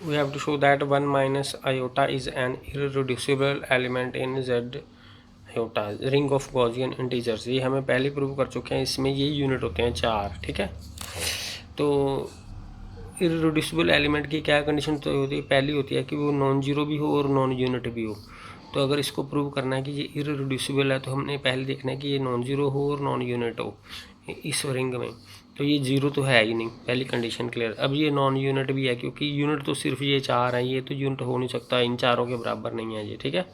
we have to show that 1 minus iota is an irreducible element in z iota ring of Gaussian integers. ये हमें पहले prove कर चुके हैं, इसमें ये यूनिट होते हैं 4। ठीक है, तो इररिड्यूसिबल एलिमेंट की क्या कंडीशन तो होती है, पहली होती है कि वो नॉन जीरो भी हो और नॉन यूनिट भी हो। तो अगर इसको प्रूव करना है कि ये इररिड्यूसिबल है तो हमने पहले देखना है कि ये नॉन जीरो हो और नॉन यूनिट हो इस रिंग में। तो ये जीरो तो है ही नहीं, पहली कंडीशन क्लियर। अब ये नॉन यूनिट भी है क्योंकि यूनिट तो सिर्फ ये 4 हैं, ये तो यूनिट हो नहीं सकता, इन चारों के बराबर नहीं है ये। ठीक है,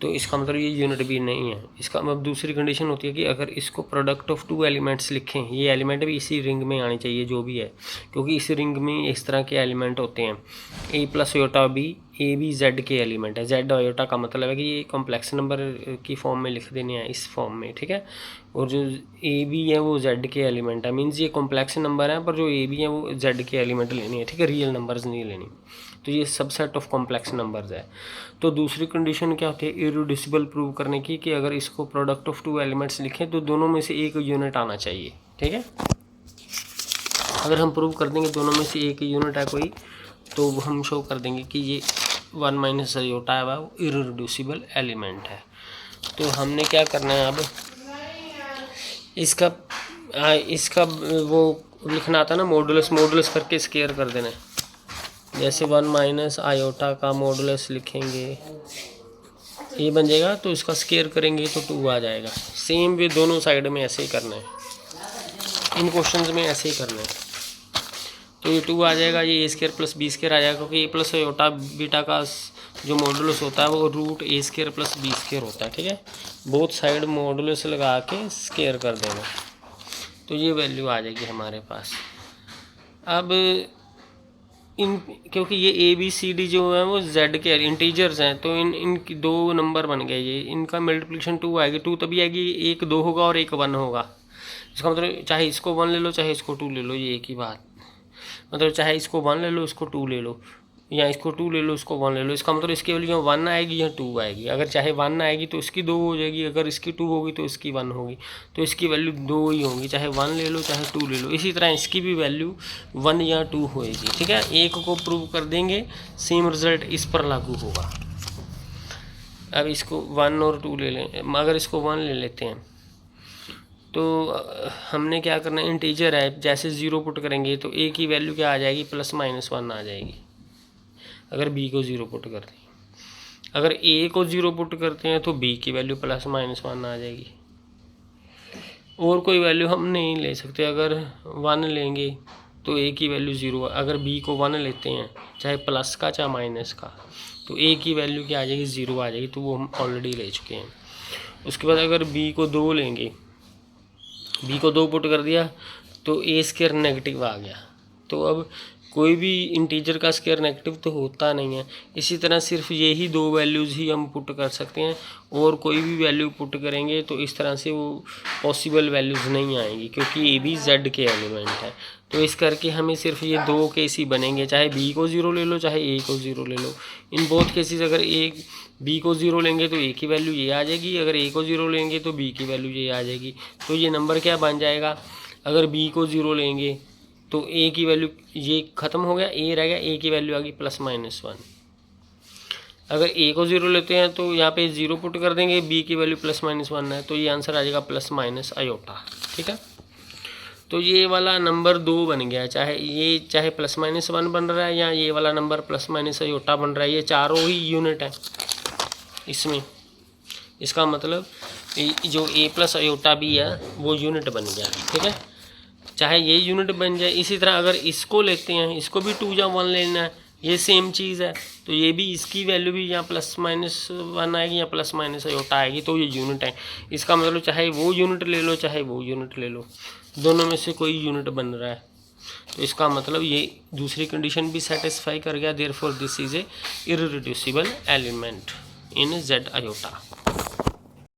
तो इसका मतलब ये यूनिट भी नहीं है। इसका मतलब दूसरी कंडीशन होती है कि अगर इसको प्रोडक्ट ऑफ 2 एलिमेंट्स लिखें, ये एलिमेंट भी इसी रिंग में आने चाहिए जो भी है, क्योंकि इस रिंग में इस तरह के एलिमेंट होते हैं। ए प्लस आयोटा बी, ए भी जेड के एलिमेंट है। जेड आयोटा का मतलब है कि ये कॉम्प्लेक्स नंबर की फॉर्म में लिख देने हैं इस फॉर्म में। ठीक है, और जो ए बी है वो जेड के एलिमेंट है, मीन्स ये कॉम्प्लेक्स नंबर है, पर जो ए बी है वो जेड के एलिमेंट लेनी है। ठीक है, रियल नंबर्स नहीं लेनी। तो ये सबसेट ऑफ कॉम्प्लेक्स नंबर्स है। तो दूसरी कंडीशन क्या होती है इररिड्यूसिबल प्रूव करने की, कि अगर इसको प्रोडक्ट ऑफ 2 एलिमेंट्स लिखें तो दोनों में से एक यूनिट आना चाहिए। ठीक है, अगर हम प्रूव कर देंगे दोनों में से एक यूनिट है कोई, तो हम शो कर देंगे कि ये 1 माइनस आयोटा है वो इररिड्यूसिबल एलिमेंट है। तो हमने क्या करना है, अब इसका वो लिखना आता है ना मॉडुलस, मॉडुलस करके स्क्वायर कर देना है। जैसे 1 माइनस आयोटा का मॉडुलस लिखेंगे ये बन जाएगा, तो इसका स्क्वायर करेंगे तो 2 आ जाएगा। सेम वे दोनों साइड में ऐसे ही करना है, इन क्वेश्चंस में ऐसे ही करना है। तो ये 2 आ जाएगा, ये ए स्क्वायर प्लस बी स्क्वायर आ जाएगा, क्योंकि ए प्लस आयोटा बीटा का जो मॉडुलस होता है वो रूट ए स्क्वायर प्लस बी स्क्वायर होता है। ठीक है, बोथ साइड मॉडुलस लगा के स्क्वायर कर देना, तो ये वैल्यू आ जाएगी हमारे पास। अब क्योंकि ये ए बी सी डी जो है वो जेड के इंटीजर्स हैं, तो इनकी 2 नंबर बन गए, ये इनका मल्टीप्लिकेशन 2 आएगी। 2 तभी आएगी, एक 2 होगा और एक 1 होगा। इसका मतलब चाहे इसको 1 ले लो चाहे इसको 2 ले लो, ये एक ही बात। मतलब चाहे इसको 1 ले लो इसको 2 ले लो, या इसको 2 ले लो इसको 1 ले लो। इसका मतलब इसकी वैल्यू यहाँ 1 आएगी या 2 आएगी। अगर चाहे 1 आएगी तो इसकी 2 हो जाएगी, अगर इसकी 2 होगी तो इसकी 1 होगी, तो इसकी वैल्यू 2 ही होगी, चाहे 1 ले लो चाहे 2 ले लो। इसी तरह इसकी भी वैल्यू 1 या 2 होएगी। ठीक है, एक को प्रूव कर देंगे, सेम रिजल्ट इस पर लागू होगा। अब इसको 1 और 2 ले लें, अगर इसको 1 ले लेते हैं तो हमने क्या करना है, इंटीजर है, जैसे 0 पुट करेंगे तो ए की वैल्यू क्या आ जाएगी, प्लस माइनस 1 आ जाएगी अगर बी को 0 पुट करते हैं। अगर ए को 0 पुट करते हैं तो बी की वैल्यू प्लस माइनस 1 आ जाएगी। और कोई वैल्यू हम नहीं ले सकते, अगर 1 लेंगे तो ए की वैल्यू 0, अगर बी को 1 लेते हैं चाहे प्लस का चाहे माइनस का, तो ए की वैल्यू क्या आ जाएगी, 0 आ जाएगी, तो वो हम ऑलरेडी ले चुके हैं। उसके बाद अगर बी को 2 लेंगे, बी को 2 पुट कर दिया तो ए स्क्वायर नेगेटिव आ गया। तो अब कोई भी इंटीजर का स्क्वायर नेगेटिव तो होता नहीं है। इसी तरह सिर्फ यही 2 वैल्यूज़ ही हम पुट कर सकते हैं, और कोई भी वैल्यू पुट करेंगे तो इस तरह से वो पॉसिबल वैल्यूज़ नहीं आएंगी, क्योंकि ए भी जेड के एलिमेंट है। तो इस करके हमें सिर्फ ये 2 केस ही बनेंगे, चाहे बी को 0 ले लो चाहे ए को 0 ले लो। इन बोथ केसेस अगर बी को 0 लेंगे तो ए की वैल्यू ये आ जाएगी, अगर ए को 0 लेंगे तो बी की वैल्यू ये आ जाएगी। तो ये नंबर क्या बन जाएगा, अगर बी को 0 लेंगे तो ए की वैल्यू ये ख़त्म हो गया, ए रह गया, ए की वैल्यू आ गई प्लस माइनस 1। अगर ए को 0 लेते हैं तो यहाँ पे 0 पुट कर देंगे, बी की वैल्यू प्लस माइनस 1 है, तो ये आंसर आ जाएगा प्लस माइनस आयोटा। ठीक है, तो ये वाला नंबर 2 बन गया, चाहे प्लस माइनस 1 बन रहा है या ये वाला नंबर प्लस माइनस आयोटा बन रहा है, ये चारों ही यूनिट है इसमें। इसका मतलब जो ए प्लस आयोटा भी है वो यूनिट बन गया। ठीक है, चाहे ये यूनिट बन जाए। इसी तरह अगर इसको लेते हैं, इसको भी 2 या 1 लेना है, ये सेम चीज़ है, तो ये भी इसकी वैल्यू भी यहाँ प्लस माइनस 1 आएगी या प्लस माइनस आयोटा आएगी, तो ये यूनिट है। इसका मतलब चाहे वो यूनिट ले लो चाहे वो यूनिट ले लो, दोनों में से कोई यूनिट बन रहा है। तो इसका मतलब ये दूसरी कंडीशन भी सेटिस्फाई कर गया, therefore this is a irreducible element in Z iota.